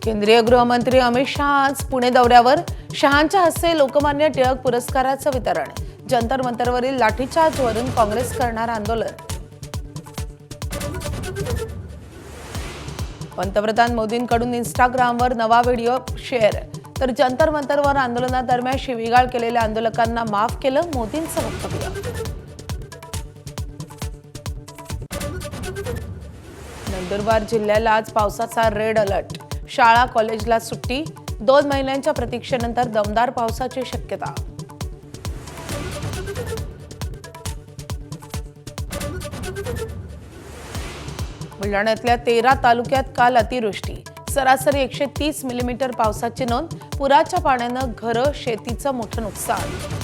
केंद्रीय गृहमंत्री अमित शाह आज पुणे दौऱ्यावर. शहांच्या हस्ते लोकमान्य टिळक पुरस्काराचं वितरण. जंतर मंतरवरील लाठीचार्जवरून काँग्रेस करणार आंदोलन. पंतप्रधान मोदींकडून इंस्टाग्रामवर नवा व्हिडिओ शेअर. तर जंतर मंतरवर आंदोलनादरम्यान शिवीगाळ केलेल्या आंदोलकांना माफ केलं, मोदींचं वक्तव्य. नंदुरबार जिल्ह्याला आज पावसाचा रेड अलर्ट. शाळा कॉलेजला सुट्टी. 2 महिन्यांच्या प्रतीक्षेनंतर दमदार पावसाची शक्यता. बुलढाण्यातल्या 13 तालुक्यात काल अतिवृष्टी. सरासरी 130 मिलीमीटर पावसाची नोंद. पुराच्या पाण्यानं घरं, शेतीचं मोठं नुकसान.